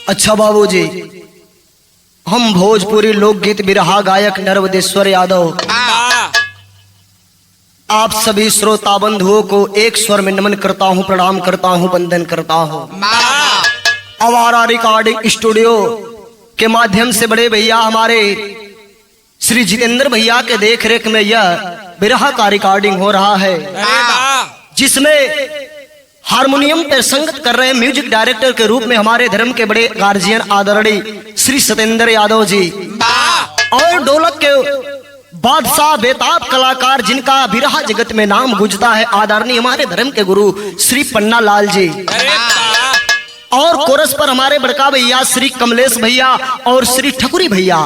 अच्छा बाबूजी, हम भोजपुरी लोकगीत बिरहा गायक नर्मदेश्वर यादव आप सभी श्रोता बंधुओं को एक स्वर में नमन करता हूँ, प्रणाम करता हूँ, वंदन करता हूँ। आवारा रिकॉर्डिंग स्टूडियो के माध्यम से बड़े भैया हमारे श्री जितेंद्र भैया के देख रेख में यह बिरहा का रिकॉर्डिंग हो रहा है, जिसमें हारमोनियम पर संगत कर रहे म्यूजिक डायरेक्टर के रूप में हमारे धर्म के बड़े गार्जियन आदरणीय श्री सतेंद्र यादव जी, और ढोलक के बादशाह बेताब कलाकार जिनका बिरहा जगत में नाम गुंजता है आदरणीय हमारे धर्म के गुरु श्री पन्ना लाल जी, और कोरस पर हमारे बड़का भैया श्री कमलेश भैया और श्री ठकुरी भैया।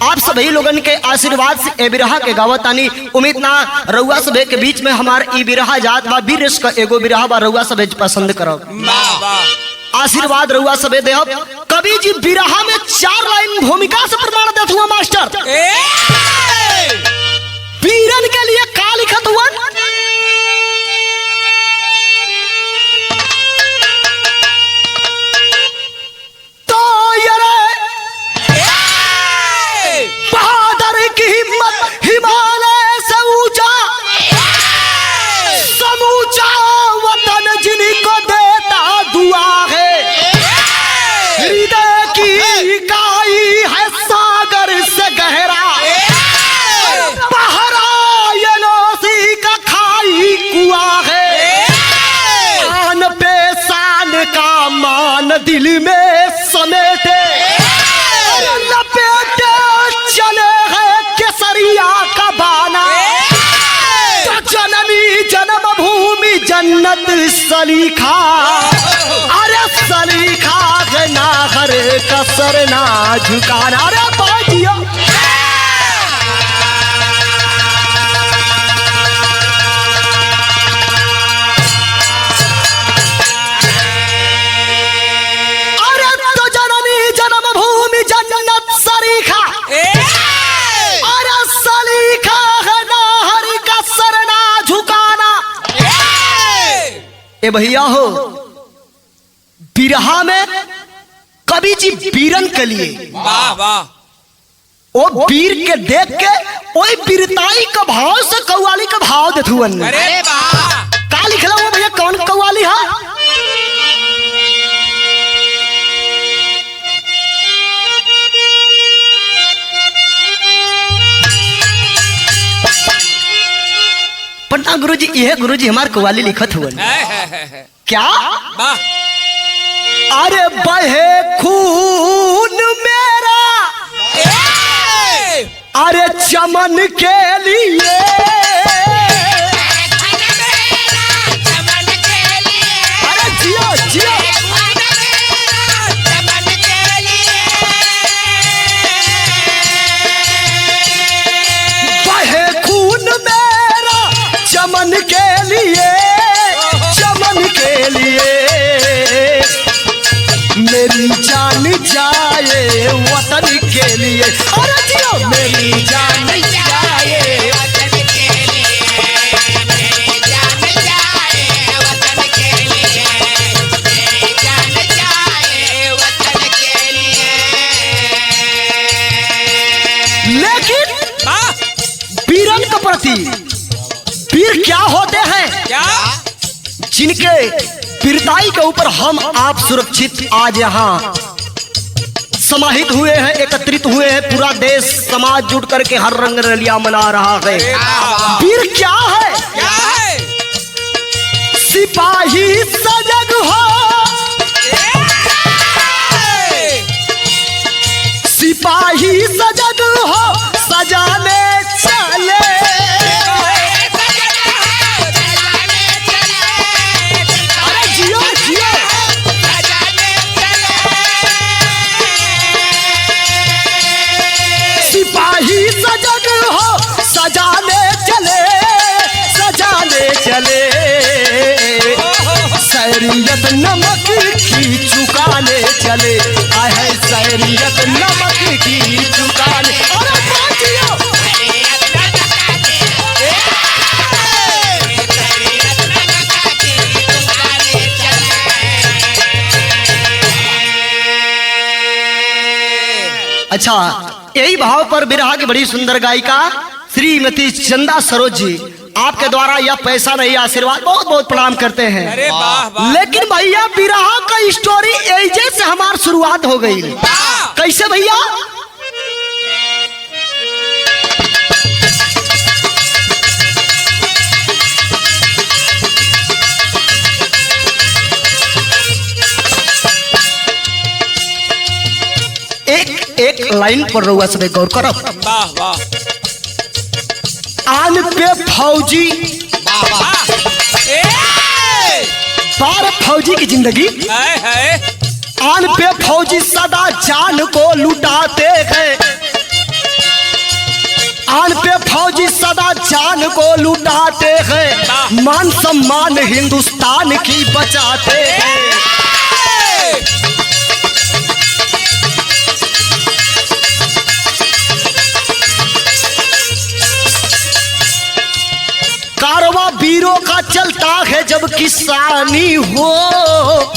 आप सभी लोगन के आशीर्वाद से ए बिरहा के गावतानी। उम्मीद ना रउआ सभे के बीच में हमार ई बिरहा जात बा, बीरस का एगो बिरहा बा, रउआ सभे पसंद करब, आशीर्वाद रउआ सभे देहब। कवि जी बिरहा में 4 लाइन भूमिका से प्रमाण देत हुआ मास्टर। बीरन के लिए का लिखत हुआ? हिमालय से ऊंचा समूचा वतन जिनको देता दुआ है, हृदय की इकाई है सागर से गहरा, पहरायनोसी का खाई कुआ है, आन पे शान का मान दिल में समेटे, लपेटे चले हैं केसरिया का बाना, तो जननी जन्म भूमि जन्नत सलीखा, अरे सलीखा है ना हर कसर ना झुकाना। अरे बाजियो ए भैया हो, बिरहा में कवि जी बीरन के लिए वाह वाह वो बीर के देख के ओई बीरताई का भाव से कव्वाली का भाव देथुअन। अरे वाह, का लिखला हुआ भैया, कौन कव्वाली है? पन्ना गुरुजी, यह गुरुजी हमार कव्वाली लिखत हुआ। क्या? अरे बहे खून मेरा अरे चमन के लिए, अरे जियो जियो, बहे खून मेरा चमन के लिए, चमन के लिए मेरी जान जाए वतन के लिए, अरे जियो मेरी जान जाए वतन के लिए, मेरी जान जाए वतन के लिए, मेरी जान जाए वतन के लिए। लेकिन बीरन के प्रति वीर क्या होते हैं? क्या? जिनके वीरताई के ऊपर हम आप सुरक्षित आज यहाँ समाहित हुए हैं, एकत्रित हुए हैं, पूरा देश समाज जुट करके हर रंग रलिया मना रहा है। वीर क्या है? क्या है? सिपाही सजग हो, सिपाही सजग हो, सजाने चले, सिपाही सजग हो, सजाने चले, सजाने चले, सैरियत नमक की चुकाने चले, आहे सैरियत नमक की चुकाने। अरे बाजियो अच्छा, यही भाव पर बिरहा की बड़ी सुंदर गायिका श्रीमती चंदा सरोज जी आपके द्वारा यह पैसा नहीं आशीर्वाद बहुत बहुत प्रणाम करते हैं। अरे वाह वाह। लेकिन भैया बिरहा का स्टोरी ऐसे से हमारी शुरुआत हो गई। कैसे भैया? एक लाइन पर रहुआ सब गौर करो। वाह वाह। आन पे फौजी ए! बार फौजी की जिंदगी, है। आन पे फौजी सदा जान को लुटाते हैं। आन पे फौजी सदा जान को लुटाते हैं, मान सम्मान हिंदुस्तान की बचाते हैं। कारवा वीरों का चलता है जब किसानी हो।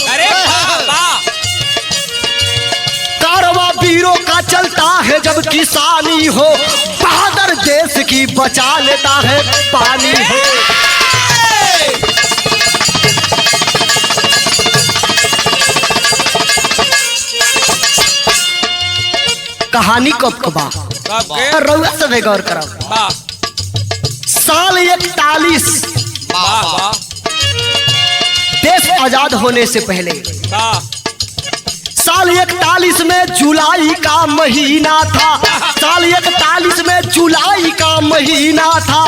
अरे वाह वाह। कारवा वीरों का चलता है जब किसानी हो, बहादुर देश की बचा लेता है पानी हो। कहानी कब कबा कब के? रउआ से गौर करो। वाह साल 41 वाह वाह। देश आजाद होने से पहले वाह। साल 41 में जुलाई का महीना था। साल 41 में जुलाई का महीना था।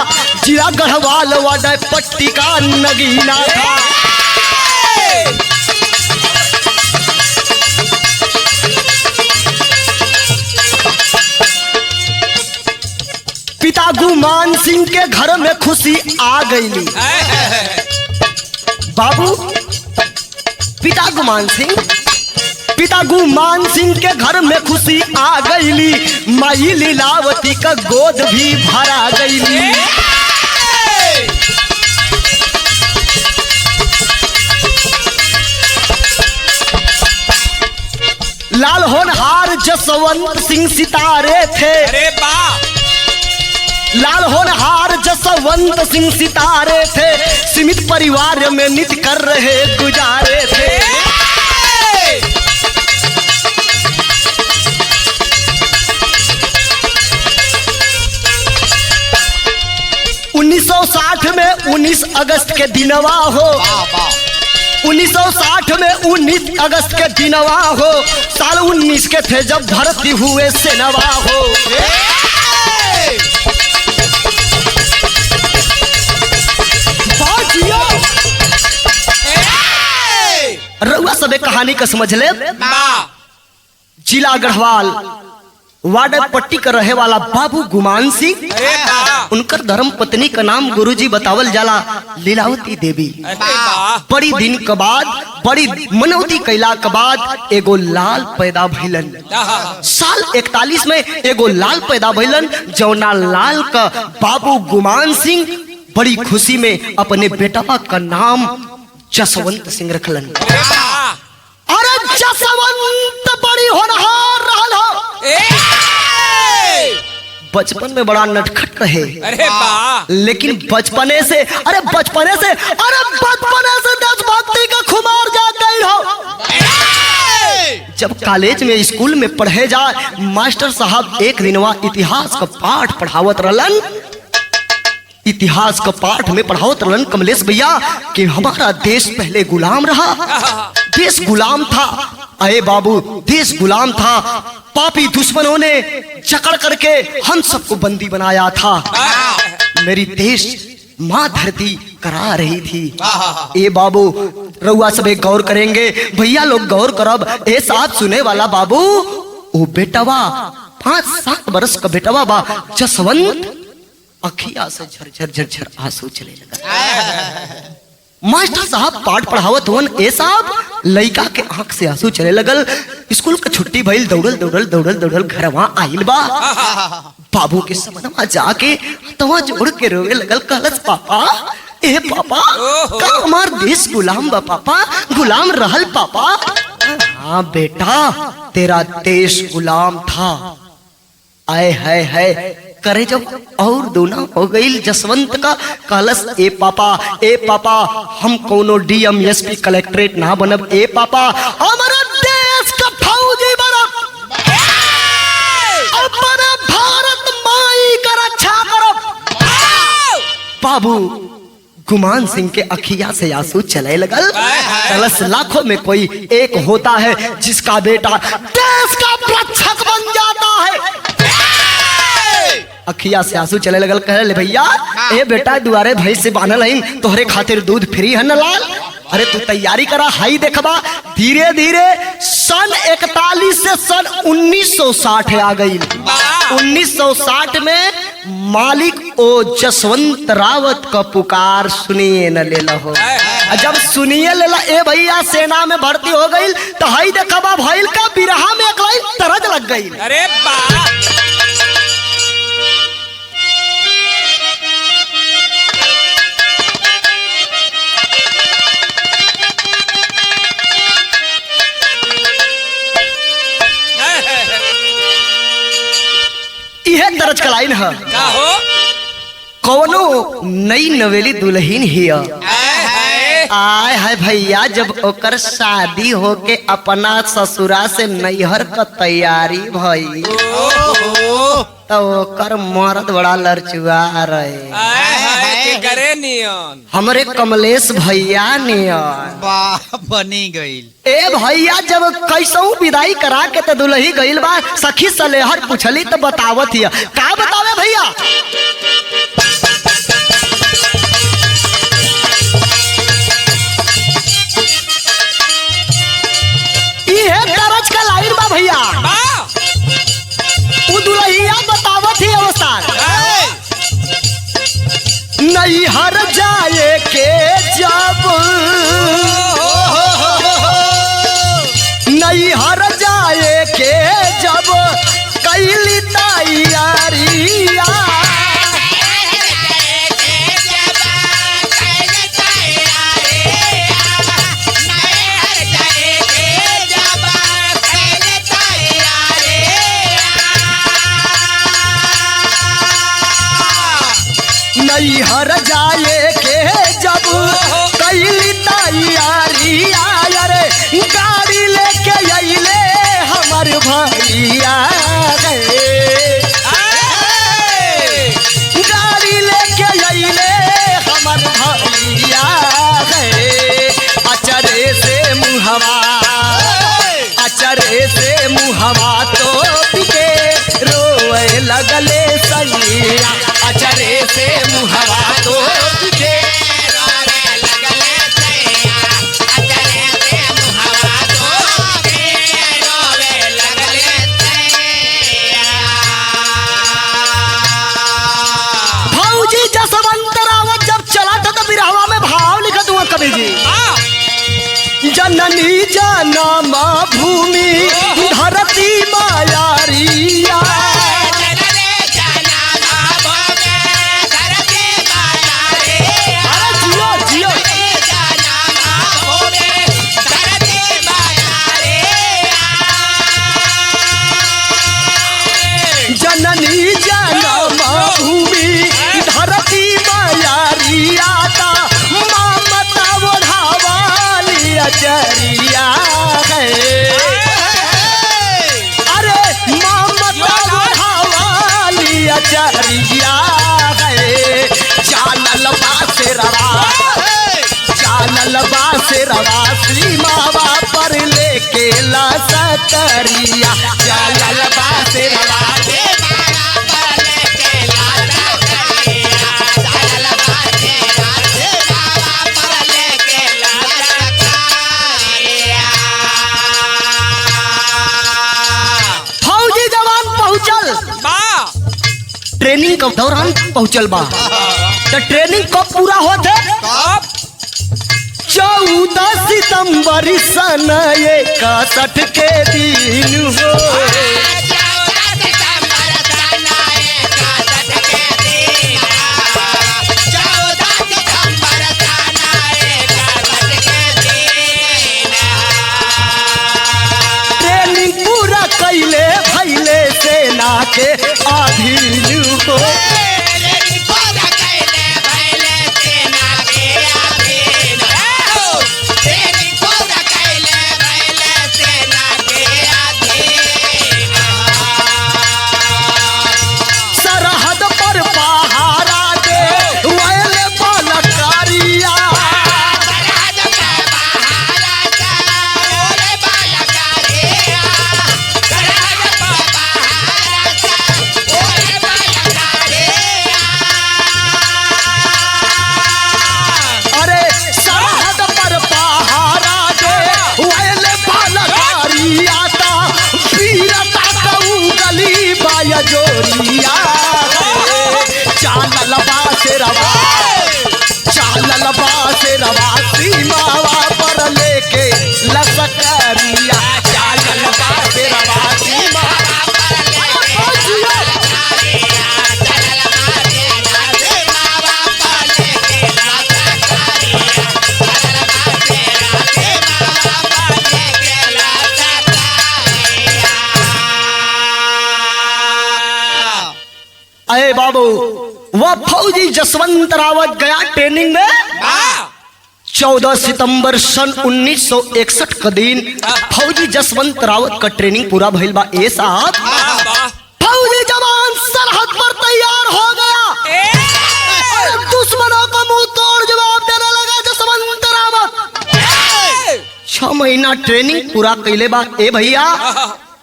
जिला गढ़वाल वाडा पट्टी का नगीना था। पिता गुमान सिंह के घर में खुशी आ गई। बाबू पिता गुमान सिंह के घर में खुशी आ गईली। माई लीलावती का गोद भी भरा गईली। लाल होनहार जसवंत सिंह सितारे थे। अरे वाह। लाल होनहार जसवंत सिंह सितारे थे, सीमित परिवार में नित कर रहे गुजारे थे। 1960 में 19 अगस्त के दिनवा हो। 1960 में 19 अगस्त के दिनवा हो। साल 19 के थे जब भर्ती हुए सेनवा हो। रउआ सबे कहानी का समझ ले। जिला गढ़वाल वार्ड पट्टी का रहे वाला बाबू गुमान सिंह, अरे वाह। उनकर धर्म पत्नी का नाम गुरुजी बतावल जाला लीलावती देवी। अरे वाह। बड़ी दिन के बाद, बड़ी मनौती कैला के बाद एगो लाल पैदा भइलन। साल 41 में एगो लाल पैदा भइलन, जौना लाल का बाबू गुमान सिंह बड़ी खुशी में अपने बेटवा का नाम जसवंत सिंह रखलन। अरे जसवंत बड़ी होनहार रहल हो। बचपन में बड़ा नटखट रहे। अरे वाह। लेकिन बचपने से देशभक्ति का खुमार जाग गई हो। जब कॉलेज में स्कूल में पढ़े जा, मास्टर साहब एक दिनवा इतिहास का पाठ पढ़ावत रहलन। इतिहास का पाठ में पढ़ावत रहलन कमलेश भैया कि हमारा देश पहले गुलाम रहा। देश गुलाम था। अरे बाबू, देश गुलाम था। पापी दुश्मनों ने जकड़ करके हम सबको बंदी बनाया था। मेरी देश माँ धरती करा रही थी। ए बाबू, रउआ सब एक गौर करेंगे, भैया लोग गौर करब। ए साहब सुने वाला बाबू, वो बेटवा 5-7 बरस का बेटवा बा जसवंत, अखिया से झरझर झरझर आंसू चले लगा। मास्टर साहब पाठ पढ़ावत हुन। ए साहब लइका के आंख से आंसू चले लगल। स्कूल का छुट्टी भइल, दौड़ल घरवा आइल बा। बाबू के समनवा जाके तवा जोड़ के रोवे लगल। कहलस पापा, ए पापा, का हमार देश गुलाम बा पापा, गुलाम रहल पापा। हाँ बेटा, तेरा देश गुलाम था। आए है करे जब और दूना हो गई जसवंत का कलश। ए पापा हम कोनो डीएम एसपी कलेक्ट्रेट ना बनब। ए पापा हमारा देश का फौजी बनब, अपने भारत माई का रक्षा करब। बाबू गुमान सिंह के अखिया से आंसू चले लगल। कलश लाखों में कोई एक होता है जिसका बेटा देश का रक्षक बन जाता है। अखिया से आंसू चले लगल। कह ले भैया ए बेटा दुआरे भैंस से बांधल हईन, तोहरे खातिर दूध फ्री है न लाल। अरे तू तैयारी करा, हाई देखबा। धीरे धीरे सन 41 से सन 1960 आ गई। 1960 में मालिक ओ जसवंत रावत का पुकार सुनिए न ले लो। जब सुनिए लेला ए भैया सेना में भर्ती हो गई तो हाई देखबा भइल का बिरहा में एक लाइन तरज लग गई। अरे बा यह तरज का लाइन है। का हो कौनो नई नवेली दुल्हन हिया। आय है भैया जब ओकर शादी होके अपना ससुरा से नैहर का तैयारी भई तो ओकर मर्द बड़ा लड़चुआ रहे। करे नियन हमरे कमलेश भैया नियन वाह बनी गई। ए भैया जब कैसऊ विदाई करा के तो दुल्ही गईल बा, सखी सलेहर पूछली तो बतावत हिया। का बतावे भैया? इहे तरज का लाइन बा भैया। उ दुल्हिया बतावत ही अवसर नैहर जाए के जब नैहर जाए के जब कैली तैयारिया नैहर जाए के जब कैली तैयारिया रे गाड़ी लेके अइले हमर भैया गाड़ी लेके अइले हमर भैया अचरे से मुहवा तो पिके रोए लगले सैया। अचरे से मुहवा तो पिके फौजी जसवंत रावत जब चला था तो बिरहवा में भाव लिखा हुआ कवि जी। जननी जनमा भूमि धरती मायारिया जननी जनमा भूमि धरती मायारिया ता ममता ओढ़ावाली अचरिया है। अरे ममता ओढ़ावाली अचरिया है। जानल बासे रवा श्री मावा पर लेके ला सकरिया। जानल बासे रवा फौजी जवान पहुंचल ट्रेनिंग के दौरान पहुंचल बा। तो ट्रेनिंग कब पूरा होते? 14 सितंबर सन 61 के दिन हो। ट्रेनिंग पूरा के अधीन हो। तेरी खोदा कैले भैले सेना के अधीन हो। तेरी खोदा कैले भैले सेना के अधीन हो। सरहद पर पहारा दे वैले बालकारिया। सरहद पे बहारा सा ओरे बालकारिया। सरहद पे बहारा सा ओरे बालकारिया। अरे सरहद पर पहारा दे वैले बालकारिया ता वीरता कऊ गली बाय जोरिया। चालल बासे रवा सीमावा पर लेके लसकरिया। चालल बासे रवा सीमावा अरे बाबू वह फौजी जसवंत रावत गया ट्रेनिंग में। 14 सितंबर सन 1961 का दिन फौजी जसवंत रावत का ट्रेनिंग पूरा भइल बा। ए साहब फौजी जवान सरहद पर तैयार हो गया और दुश्मनों का मुंह तोड़ जवाब देने लगा जसवंत रावत। 6 महीना ट्रेनिंग पूरा कैले बा। ए भैया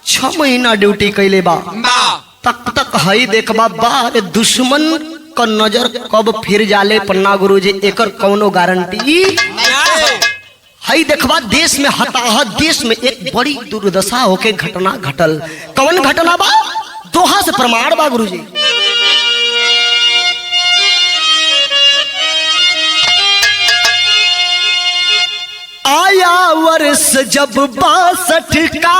6 महीना ड्यूटी कैले बा। तक तक हई देखबा बार दुश्मन का नजर कब फिर जाले पन्ना गुरुजी एकर कौनो गारंटी। हई देखबा देश में हताहत, देश में एक बड़ी दुर्दशा होके घटना घटल। कौन घटना बा? दोहा से प्रमाण बा गुरुजी। आया वर्ष जब 62 का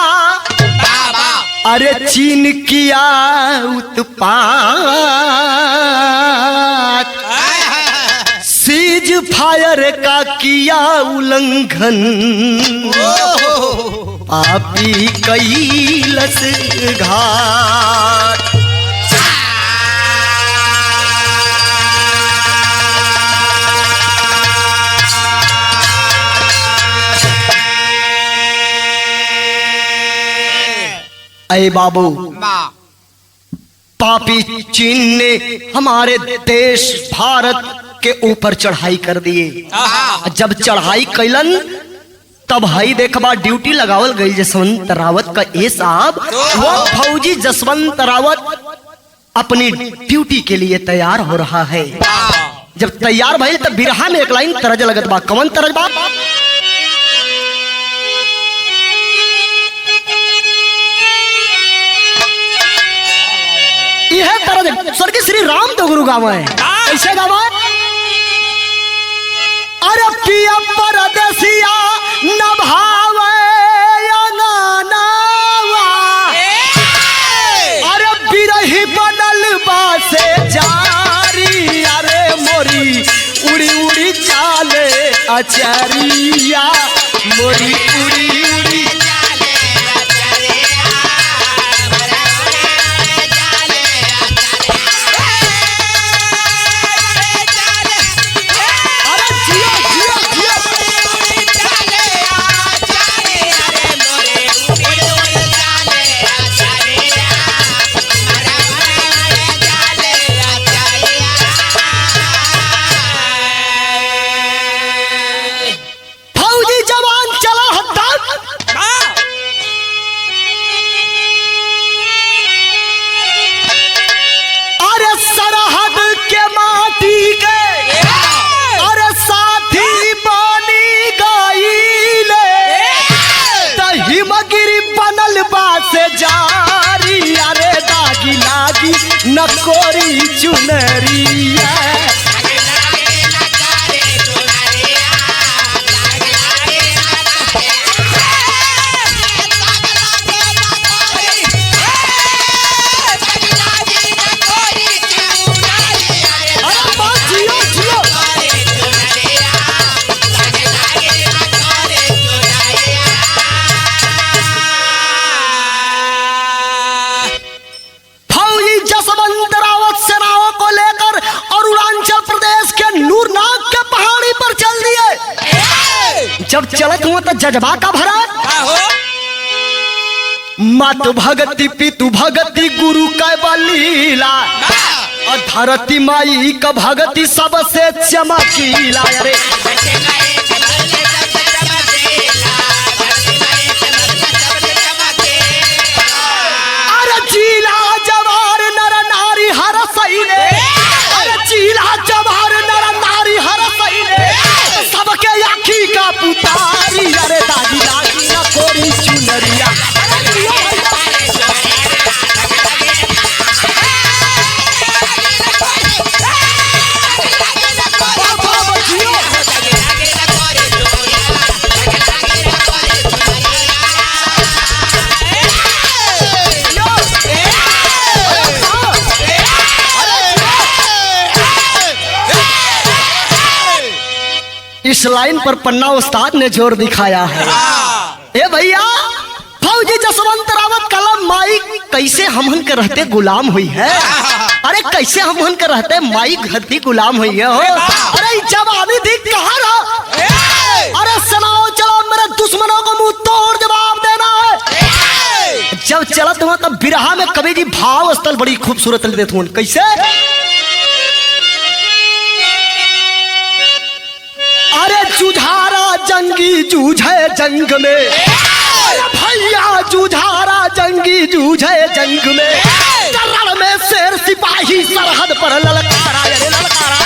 अरे चीन किया उत्पात। सीज फायर का किया उल्लंघन। पापी कैलस घाट। अरे बाबू पापी चीन ने हमारे देश भारत के ऊपर चढ़ाई कर दिए। जब चढ़ाई कैलन तब हई देखबा ड्यूटी लगावल गई जसवंत रावत का। ए साहब वो फौजी जसवंत रावत अपनी ड्यूटी के लिए तैयार हो रहा है। जब तैयार भइल तब बिरहा में एक लाइन तरज लगत बा। कौन तरज बा? यह तरज स्वर्गीय श्री राम तो गुरु गावा है। कैसे गावा है? अरे पिया परदेसिया न भावे या ना नावा। अरे बिरही बनल बासे जारी। अरे मोरी उड़ी उड़ी चाले अचारिया। मोरी उड़ी उड़ी नकोरी चुनरिया। जब चलत हुआ तो जज्बा का भरा का हो मत भगति पितु भगति गुरु का लीला और धरती माई का भगति सबसे चमकीला। अरे अरे चीला जवार नर नारी हर सैले, अरे चीला जवार नर नारी हर सैले सबके आखी का पुतारी। अरे दादी लागी ना कोरी चुनरिया इस लाइन पर पन्ना उस्ताद ने जोर दिखाया है। ए भैया फौजी जसवंत रावत कलम माई कैसे हमहन के रहते गुलाम हुई है। अरे कैसे हमहन के रहते माई घरती गुलाम हुई है हो। अरे जवानी थी कहाँ रहा। अरे सुनाओ चलो मेरे दुश्मनों को मुंह तोड़ जवाब देना है। जब चलत हुआ तब बिरहा में कवि जी भाव स्थल बड़ी खूबसूरत देते हुए कैसे। अरे जुझारा जंगी जूझे जंग में, भैया जुझारा जंगी जूझे जंग में, करण में शेर सिपाही सरहद पर ललकारा। अरे ललकारा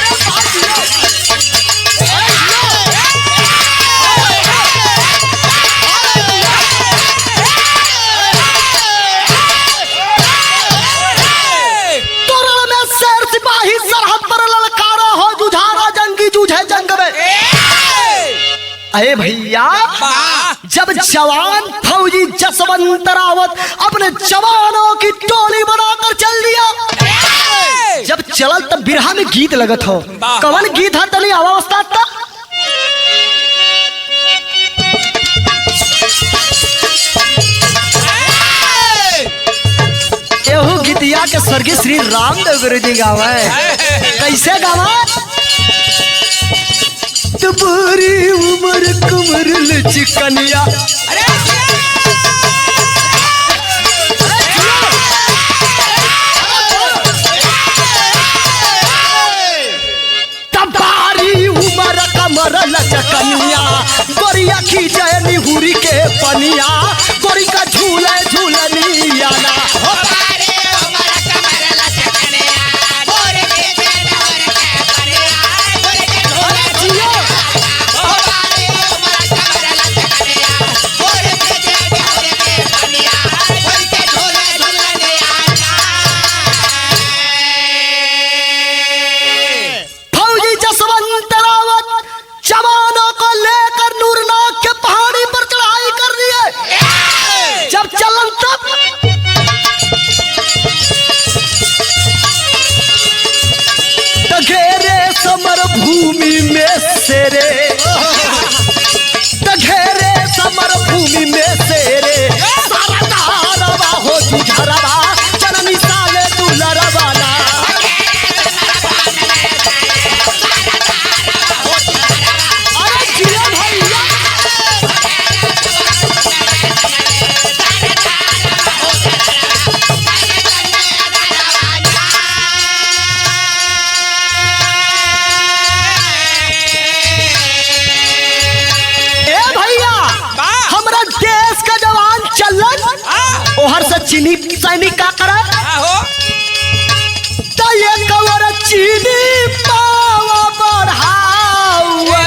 करण में शेर सिपाही सरहद पर ललकारा हो, जुझारा जंगी जूझे जंग में। अरे भैया जब जवान फौजी जसवंत रावत अपने जवानों की टोली बनाकर चल दिया। जब चलल तब बिरहा में गीत लगत हो। कवन गीत है तनी अवस्था था। एहू गीतिया के स्वर्गीय श्री रामदेव गुरु जी गावा कैसे गावा। तुम्हारी उम्र कुमर लचकनिया, तुम्हारी उम्र कमर लचकनिया, गोरिया खींचे निहुरी के पनिया, गोरी का झूले झूलनिया ना। भूमि में सेरे घेरे समर भूमि में सेरे सारा दारवा हो जुझरवा जननी साले दुलरवाला। अरे जिया भैया ओहर से चीनी सैनिक का करा तो ये कवर चीनी पावा बढ़ावे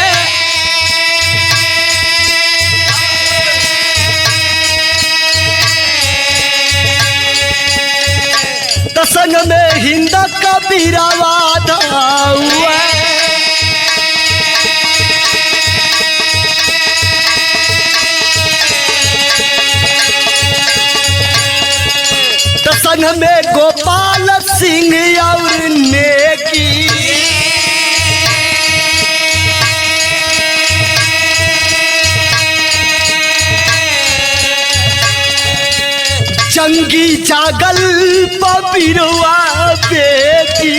तो संग में हिंद कबीरवा धावे। संग में गोपाल सिंह और नेकी जंगी जागल पबिरवा बेटी।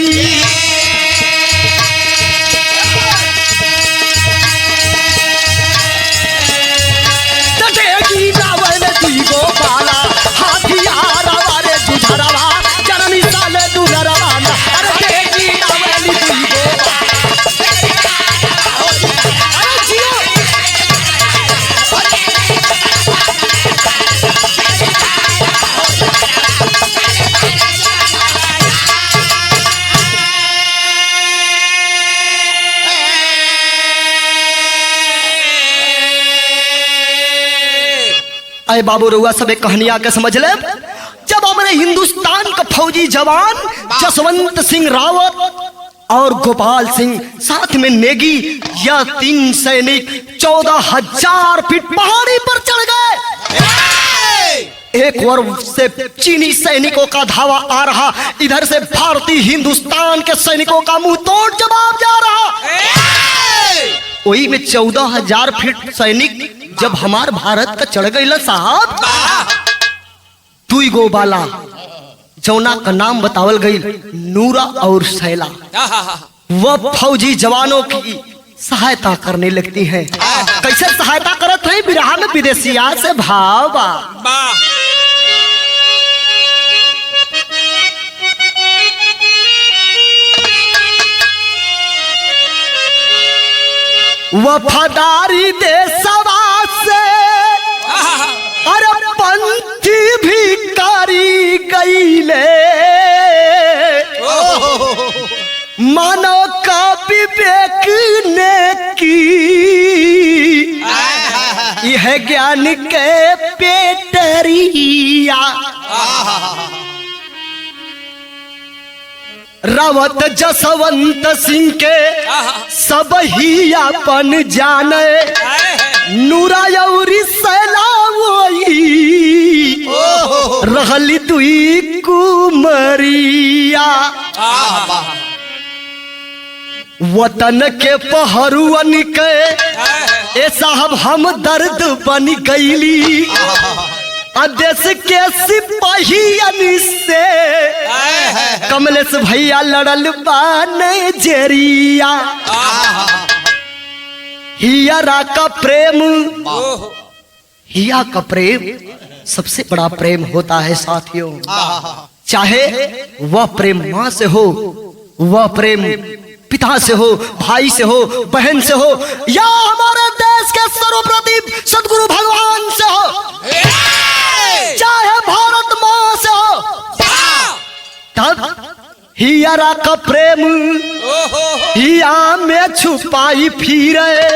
आए बाबू रुआ सब एक कहानी आके समझ ले। जब हमारे हिंदुस्तान का फौजी जवान जसवंत सिंह रावत और गोपाल सिंह साथ में नेगी या 3 सैनिक 14,000 फीट पहाड़ी पर चढ़ गए। एक ओर से चीनी सैनिकों का धावा आ रहा, इधर से भारतीय हिंदुस्तान के सैनिकों का मुंह तोड़ जवाब जा रहा। वही में 14,000 फीट सैनिक जब हमार भारत का चढ़ गई साहब, दुई गो बाला जौना का नाम बतावल गई नूरा और सैला, वह फौजी जवानों की सहायता करने लगती है। कैसे सहायता करत है? बिरहा में विदेशिया से भावा वफादारी देशवा से अरे पंथी भिकारी गईले, मानो का विवेक ने की यह ज्ञान के पेटरिया। रावत जसवंत सिंह के सब ही अपन जाने, नूरा और सैला वही रहली दुई कुमरिया। वतन के पहरुअन के ए साहब हम दर्द बन गईली, देश के सिपाहियन से कमलेश भैया लड़ल बाने जरिया। हियरा का प्रेम, हिया का प्रेम सबसे बड़ा प्रेम होता है साथियों। चाहे वह प्रेम माँ से हो, वह प्रेम पिता से हो, भाई से हो, बहन से हो, या हमारे देश के सर्वप्रतिम सदगुरु भगवान से हो, चाहे भारत माँ से हो, तब हियरा का प्रेम हिया में छुपाई फिरे,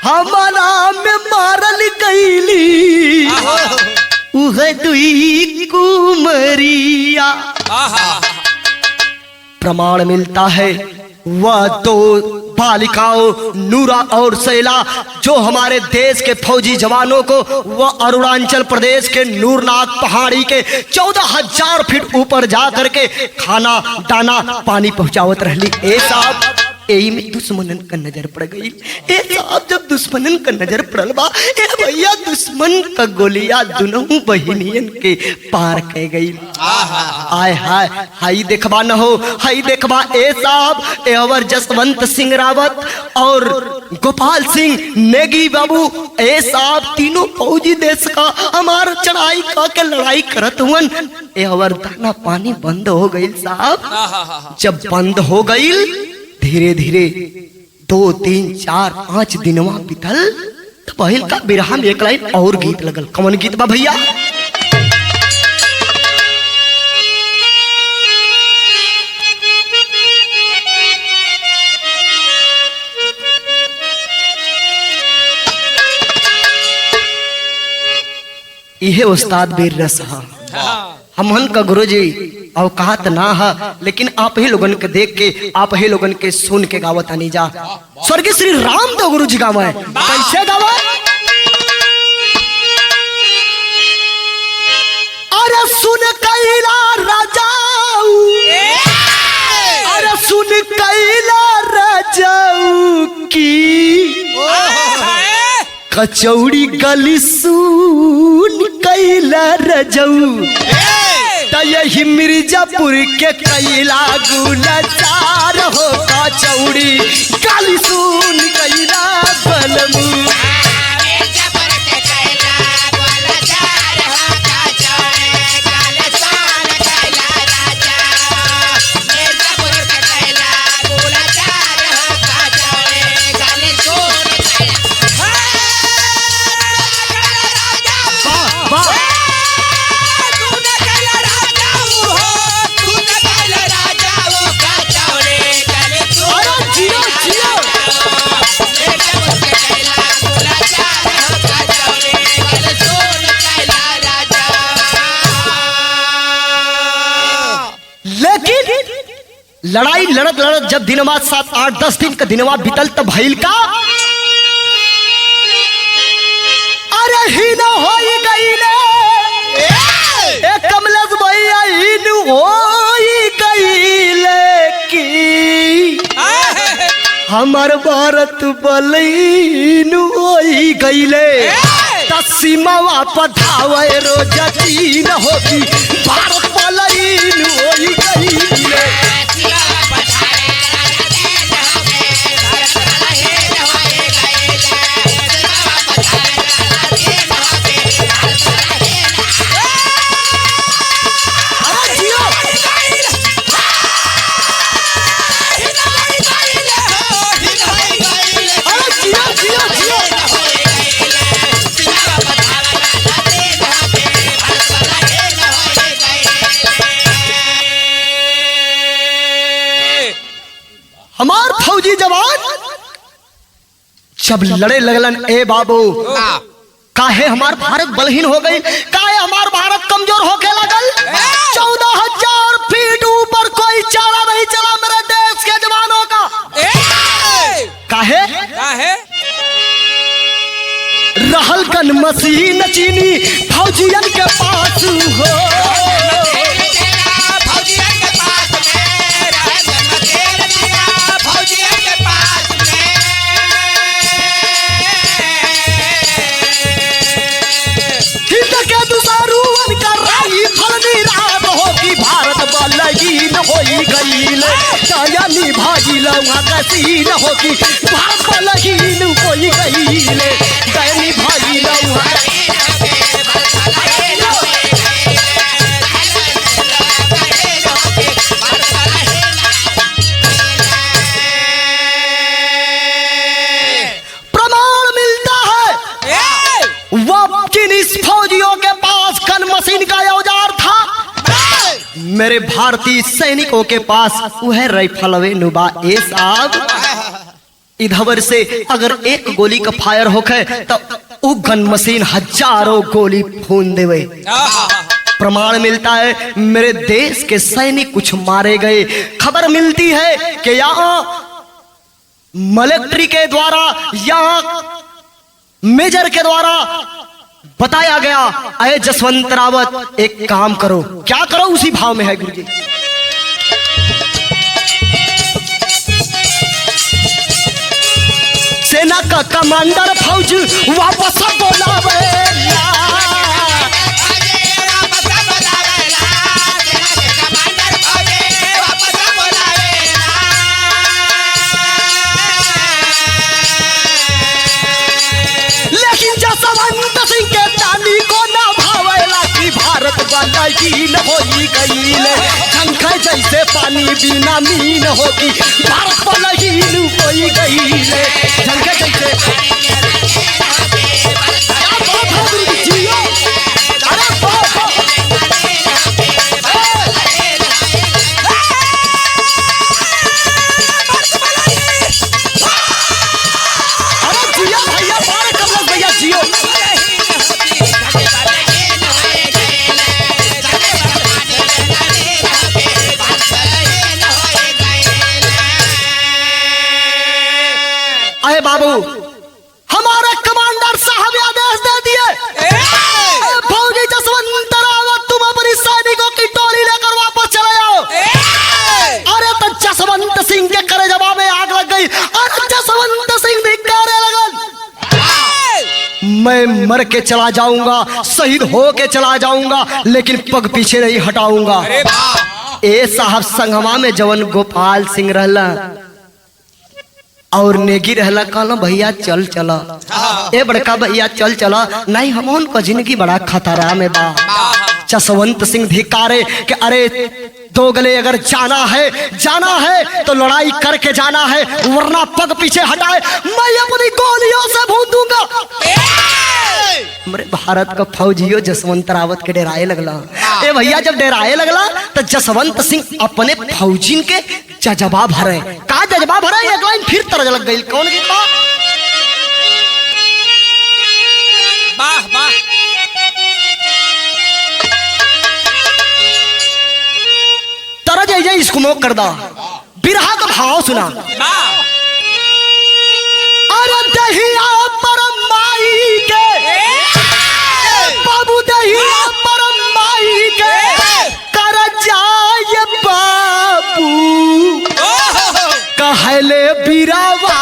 हमारा में मारल गईली उह दुई कुमरिया। प्रमाण मिलता है वह दो बालिकाओं नूरा और सैला जो हमारे देश के फौजी जवानों को वह अरुणाचल प्रदेश के नूरनाथ पहाड़ी के 14,000 फीट ऊपर जा करके खाना दाना पानी पहुंचावत रहली। ए साहब यही में दुश्मनन का नजर पड़ गई। ए साहब जब दुश्मनन का नजर पड़ल बा, ए भैया दुश्मन का गोलियां दोनों बहिनियन के पार कह गई। आय हाय हाई देखबा न हो, हाई देखबा ए साहब एवर जसवंत सिंह रावत और गोपाल सिंह नेगी बाबू, ए साहब तीनों फौजी देश का हमार चढ़ाई का के लड़ाई करत हुन। एवर दाना पानी बंद हो गई साहब। जब बंद हो गई धीरे धीरे 2, 3, 4, 5 दिनवा बीतल तो पहिल का बिरहा में एक लाइन और गीत लगल। कौन गीत बा भैया? इहे उस्ताद बीर रस हमहन का गुरुजी औकात ना है, लेकिन आप ही लोगन के देख के, आप ही लोगन के सुन के गावत आनी जा। स्वर्गीय श्री रामदेव गुरु जी गावे, कैसे गावे? अरे सुन कैला राजाऊ, अरे सुन कैला राजाऊ की कचौड़ी गली सुन कैला रजऊ, यही मिर्जापुर के कैला गुलजार हो कचौड़ी गली सुन कैला बलमू। लड़ाई लड़त लड़त जब दिनवा 7-8-10 दिन का दिनवा बीतल तब भइल का अरे ही न होई गईले ए कमलेश भैया ही न होई गईले की हमार भारत बलैन होई गईले सीमावा पधावे रोज चीन होगी भारत बलैन होई गईले हमार फौजी जवान जब लड़े लगलन ए बाबू काहे हमार भारत बलहीन हो गई काहे हमार भारत कमजोर होके लगल 14,000 फीट ऊपर कोई चारा नहीं चला मेरे देश के जवानों का काहे रहल गन मशीन चीनी फौजियन के पास हो होई गईले दयानी भाजी लौंगा कसीन होगी भारत बलहीन होई गईले दयानी भाजी लौंगा प्रमाण मिलता है वो किन इस फौजियों के पास गन मशीन का औजार था मेरे भारतीय सैनिकों के पास वह राइफलवे नुबा ए साहब इधर से अगर एक गोली का फायर होके तो वो गन मशीन हजारों गोली फून देवे प्रमाण मिलता है मेरे देश के सैनिक कुछ मारे गए खबर मिलती है कि यहाँ मिलिट्री के द्वारा यहाँ मेजर के द्वारा बताया गया अरे जसवंत रावत एक काम करो क्या करो उसी भाव में है गुरुजी सेना का कमांडर फौज वापस बोलावे लेकिन जसवंत सिंह के ताली को ना भावेला कि भारत बलहीन होई गईले झंखा जैसे पानी बिना मीन होगी भारत बलहीन होई गईले झंखा जैसे क्या बात है गुरुजी जियो अरे बाप अरे जियो भैया बारे कमलेश भैया जियो अरे बाबू हमारे कमांडर साहब आदेश दे दिए फौजी जसवंत रावत तुम अपनी सैनिकों की टोली लेकर वापस चले जाओ अरे तो जसवंत सिंह के करे जवाब में आग लग गई अरे जसवंत सिंह भी करे लगन मैं मर के चला जाऊंगा शहीद हो के चला जाऊंगा लेकिन पग पीछे नहीं हटाऊंगा ए साहब संगमा में जवन गोपाल सिंह रहला और नेगी रहला कहला भैया चल चला ए बड़का भैया चल चला नहीं हमन को जिंदगी बड़ा खतरा में बा जसवंत सिंह धिकारे कि अरे दो गले अगर जाना है तो लड़ाई करके जाना है वरना पग पीछे हटाए मैं अपनी गोलियों से भून दूंगा मेरे भारत का फौजियों जसवंत रावत के डेराए लगला ए भैया जब डेराए लगला तो जसवंत सिंह अपने फौजिन के जज्बा भरे का जज्बा भरे एक लाइन फिर तरज लग गई कौन गीत बा वाह वाह तरज इसको मोक कर दा बिरहा का भाव सुना। वाह अरे दहिया पर माई के बाबू, दहिया पर माई के कर जाए बाबू, कहले बिरवा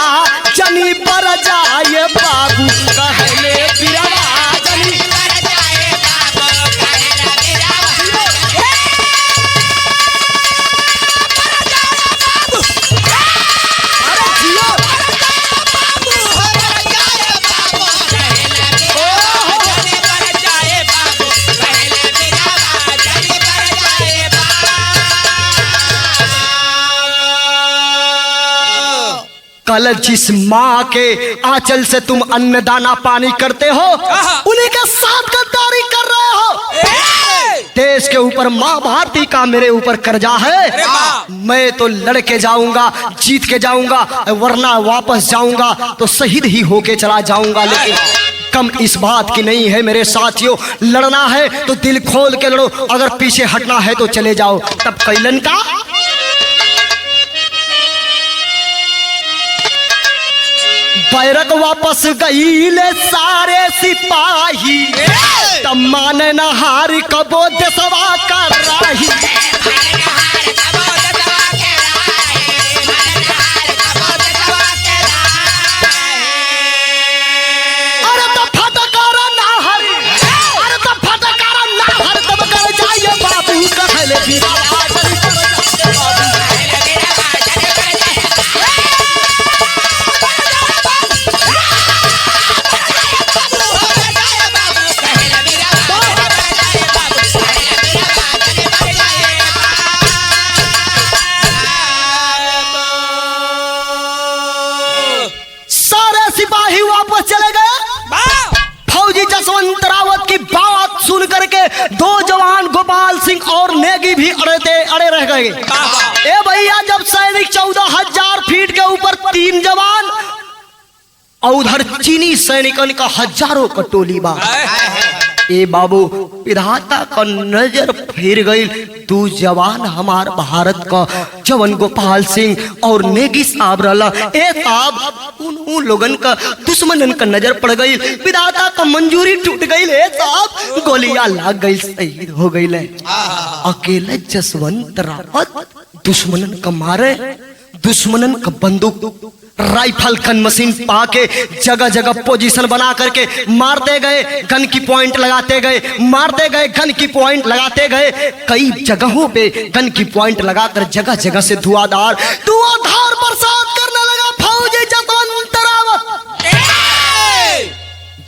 जनी पर जाए बाबू, कहले बिरवा जनी। कल जिस माँ के आंचल से तुम अन्न दाना पानी करते हो, उन्हीं के साथ गद्दारी कर रहे हो। देश के ऊपर माँ भारती का मेरे ऊपर कर्जा है। मैं तो लड़के जाऊंगा, जीत के जाऊंगा, वरना वापस जाऊंगा तो शहीद ही होके चला जाऊंगा। लेकिन कम इस बात की नहीं है मेरे साथियों, लड़ना है तो दिल खोल के लड़ो, अगर पीछे हटना है तो चले जाओ। तब कैलन का बैरक वापस गईले सारे सिपाही, तब माने न हार कबो देशवा कर राही। अरे तब फटकारा ना हरी, अरे तब फटकारा ना हर, तब कर जाइए बाबू, कहले बिरवा जनी पर जाइए बाबू। सिपाही वापस चले गए। फौजी जसवंत रावत की बात सुन करके दो जवान गोपाल सिंह और नेगी भी अड़े रह गए। ए भैया, जब सैनिक 14,000 फीट के ऊपर 3 जवान और उधर चीनी सैनिकन का हजारों का टोली बा। ए बाबू, विधाता का नजर फिर गई, तू जवान हमार भारत का जवन गोपाल सिंह और नेगी साहब रहला। ए साहब, उन लोगन का दुश्मनन का नजर पड़ गई, विधाता का मंजूरी टूट गई। ए साहब, गोलियां लाग गई, शहीद हो गई। अकेले जसवंत रावत दुश्मनन का मारे, दुश्मनन का बंदूक राइफल गन मशीन पाके जगह जगह पोजीशन बना करके मारते गए, गन की पॉइंट लगाते गए, मारते गए, गन की पॉइंट लगाते गए। कई जगहों पे गन की पॉइंट लगाकर जगह जगह से धुआंधार बरसात करने लगा फौजी जसवंत रावत।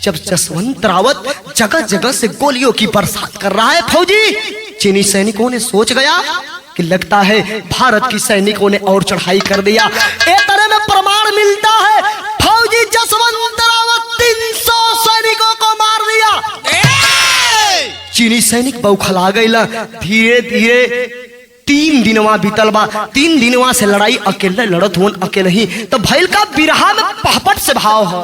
जब जसवंत रावत जगह जगह से गोलियों की बरसात कर रहा है फौजी, चीनी सैनिकों ने सोच गया कि लगता है भारत की सैनिकों ने और चढ़ाई कर दिया। एक तरह में प्रमाण मिलता है, फौजी जसवंत रावत 300 सैनिकों को मार दिया। चीनी सैनिक बौखला गई। धीरे धीरे 3 दिनवा बीतल बा। 3 दिनवा से लड़ाई अकेले लड़त हुन, अकेले ही। तो भैल का बिरहा में पहपट से भाव है।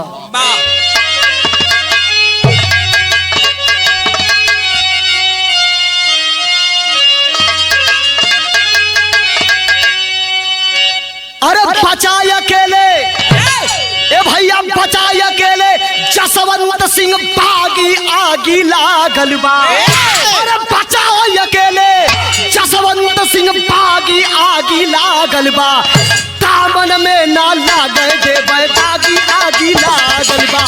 अरे बचाए अकेले, ए भैया बचाए अकेले, जसवंत सिंह बागी आगी लागल बा। अरे बचाओ अकेले, जसवंत सिंह बागी आगी लागल बा। दामन में ना लागे देवे दागी आगी लागल बा।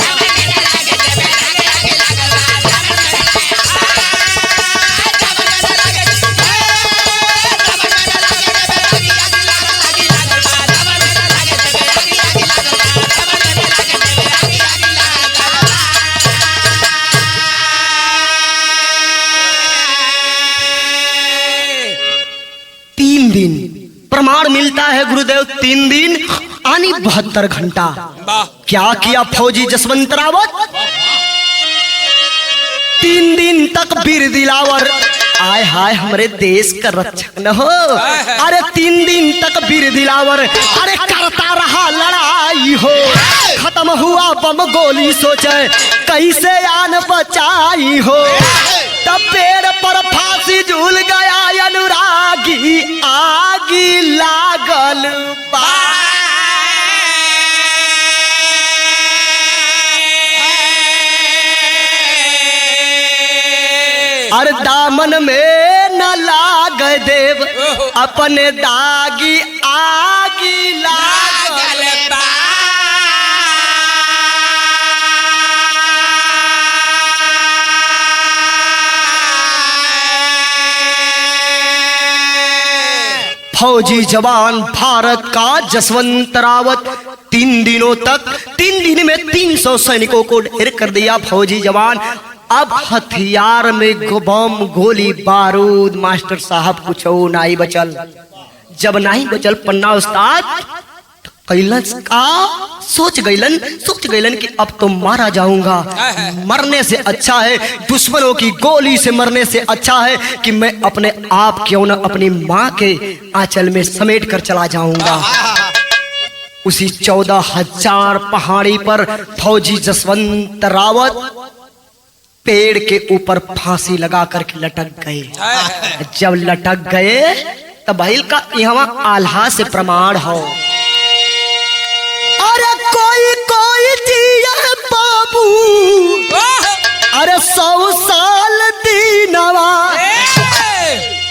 प्रमाण मिलता है गुरुदेव, 3 दिन यानी 72 घंटा। क्या किया फौजी जसवंत रावत? 3 दिन तक वीर दिलावर, आय हाय हमारे देश का रक्षक न हो। अरे 3 दिन तक वीर दिलावर अरे करता रहा लड़ाई हो। खत्म हुआ बम गोली, सोचे कैसे आन बचाई हो। तब पेड़ पर फांसी झूल गया अनुरागी, आगी लागल दामन में न लाग देव, अपने दागी आगी लागल बा। फौजी जवान भारत का जसवंत रावत 3 दिनों तक 3 दिन में 300 सैनिकों को ढेर कर दिया फौजी जवान। अब हथियार में बम गोली बारूद मास्टर साहब कुछ नहीं बचल। जब नहीं बचल पन्ना उस्ताद कैलन का सोच गईलन कि अब तो मारा जाऊंगा। मरने से अच्छा है, दुश्मनों की गोली से मरने से अच्छा है कि मैं अपने आप क्यों न अपनी माँ के आंचल में समेट कर चला जाऊंगा। उसी 14,000 पहाड़ी पर फौजी जसवंत रावत पेड़ के ऊपर फांसी लगा करके लटक गए। जब लटक गए तब भइल का यहाँ आल्हा से प्रमाण हो। अरे कोई जिया बाबू, अरे 100 साल दीनवा,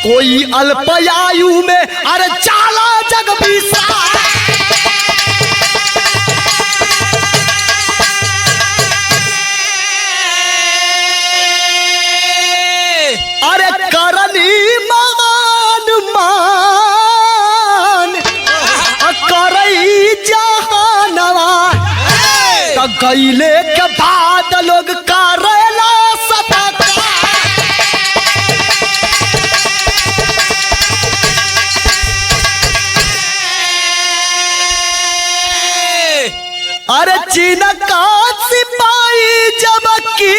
कोई अल्पयायु में अरे चाला जग बिसा। अरे करनी मान मान करई जहानवा, तो गईले के बाद लोग करेला सतका। अरे चीन का सिपाही जब की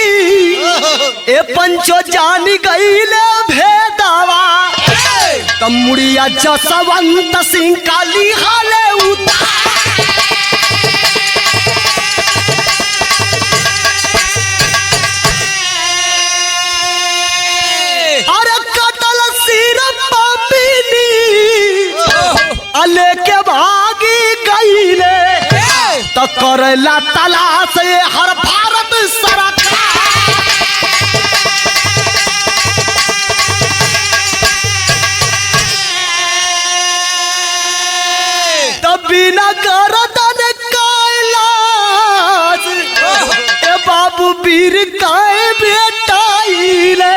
ए पंचो जान गईले भेदावा, तब मुड़िया जसवंत सिंह काली हाले उतार। अरे कटल सिर पापिनी अले के भागी गईले, तो करेला तलाश हर भारत सरकार। तब बिना गर्दन कैलाश ए बाबू वीर काय बेटाइले,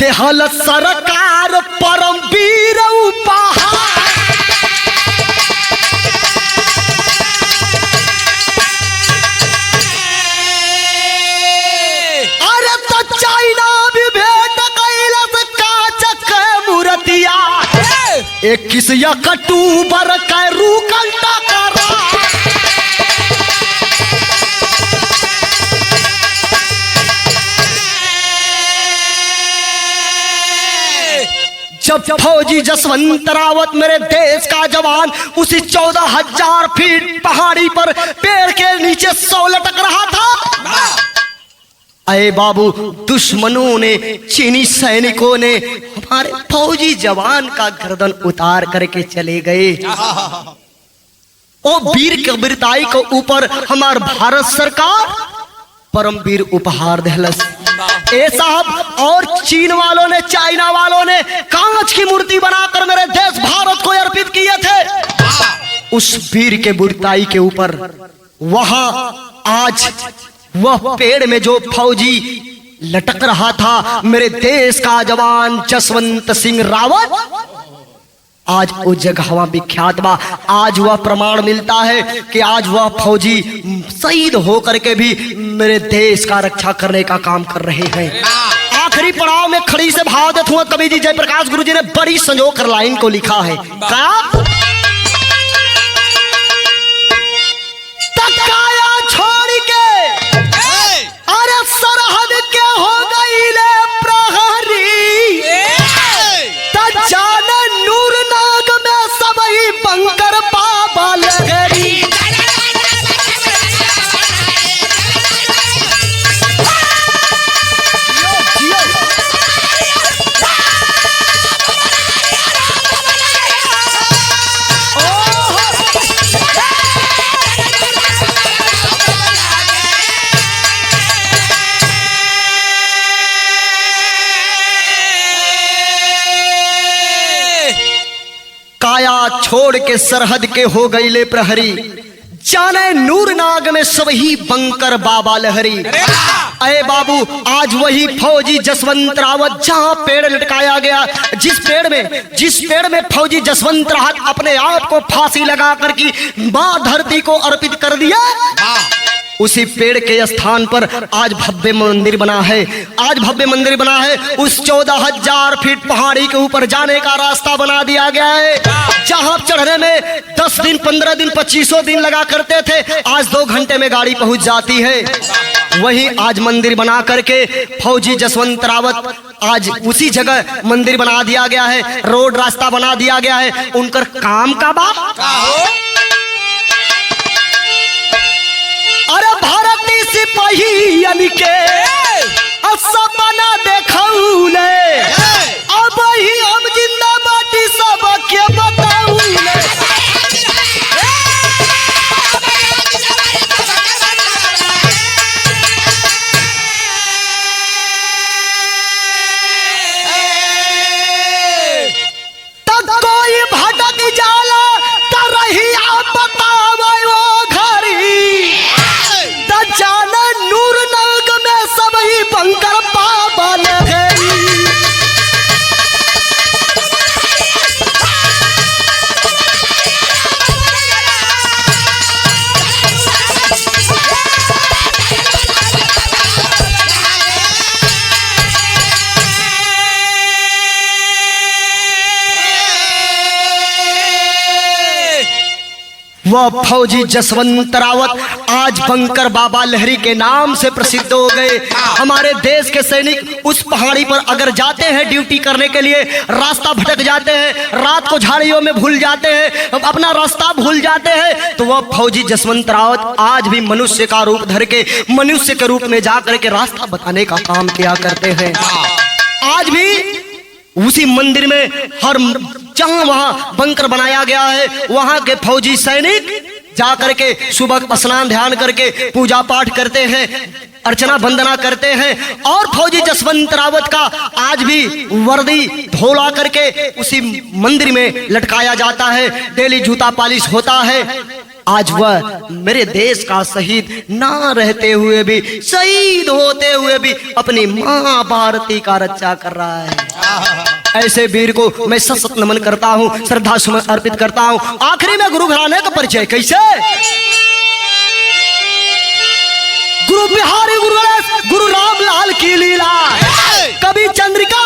देहल सरकार परम वीर उपहार। अरे तो चाइना भी भेंट कैलस काच के मूर्तिया, 21 अक्टूबर के रूकंटा करा। जब फौजी जसवंत रावत मेरे देश का जवान उसी 14,000 फीट पहाड़ी पर पेड़ के नीचे सौ लटक रहा था, अरे बाबू दुश्मनों ने, चीनी सैनिकों ने हमारे फौजी जवान का गर्दन उतार करके चले गए। ओ वीर के वीरताई को ऊपर हमार भारत सरकार परमवीर उपहार दहलस। ए साहब और चीन वालों ने, चाइना वालों ने कांच की मूर्ति बनाकर मेरे देश भारत को अर्पित किए थे। उस वीर के वीरताई के ऊपर वहां आज वह पेड़ में जो फौजी लटक रहा था मेरे देश का जवान जसवंत सिंह रावत, आज वो जगह विख्यात बा। आज वह प्रमाण मिलता है कि आज वह फौजी शहीद होकर के भी मेरे देश का रक्षा करने का काम कर रहे हैं। आखिरी पड़ाव में खड़ी से भाव देते हुए कवि जी जयप्रकाश गुरु जी ने बड़ी संजो कर लाइन को लिखा है। क्या तकाया छोड़ के अरे सरहद के हो गई ले प्रहरी, जान नूर नाग में सबई बंकर बाबा लगरी। छोड़ के सरहद के हो गईले प्रहरी, जाने नूर नाग में सब ही बंकर बाबा लहरी। अरे बाबू आज वही फौजी जसवंत रावत जहां पेड़ लटकाया गया, जिस पेड़ में फौजी जसवंत रावत अपने आप को फांसी लगा कर की मां धरती को अर्पित कर दिया, उसी पेड़ के स्थान पर आज भव्य मंदिर बना है। आज भव्य मंदिर बना है। उस 14,000 फीट पहाड़ी के ऊपर जाने का रास्ता बना दिया गया है। जहां चढ़ने में 10 दिन 15 दिन 25 दिन लगा करते थे, आज 2 घंटे में गाड़ी पहुंच जाती है। वही आज मंदिर बना करके फौजी जसवंत रावत आज उसी जगह मंदिर बना दिया गया है, रोड रास्ता बना दिया गया है। उनकर काम का बाप अरे भारतीय सिपाही के सपना देखौले, अब ही हम जिंदा बाटी सब के बताऊले। तब कोई भटक जाला त रही आप बतावे वो घरी, जाना नूर नाग में सब ही बंकर बाबा लहरी। वह फौजी जसवंत रावत आज बंकर बाबा लहरी के नाम से प्रसिद्ध हो गए। हमारे देश के सैनिक उस पहाड़ी पर अगर जाते हैं ड्यूटी करने के लिए, रास्ता भटक जाते हैं, रात को झाड़ियों में भूल जाते हैं, अपना रास्ता भूल जाते हैं, तो वह फौजी जसवंत रावत आज भी मनुष्य का रूप धर के मनुष्य के रूप में जाकर के रास्ता बताने का काम किया करते हैं। आज भी उसी मंदिर में हर जहां वहां बंकर बनाया गया है, वहां के फौजी सैनिक जाकर के सुबह स्नान ध्यान करके पूजा पाठ करते हैं, अर्चना वंदना करते हैं। और फौजी जसवंत रावत का आज भी वर्दी धोला करके उसी मंदिर में लटकाया जाता है, डेली जूता पालिश होता है। आज वह मेरे देश का शहीद ना रहते हुए भी, शहीद होते हुए भी अपनी मां भारती का रक्षा कर रहा है। ऐसे वीर को मैं सशक्त नमन करता हूँ, श्रद्धा सुमन अर्पित करता हूँ। आखिरी में गुरु घराने का परिचय कैसे? गुरु बिहारी गुरु रामलाल की लीला, कभी चंद्रिका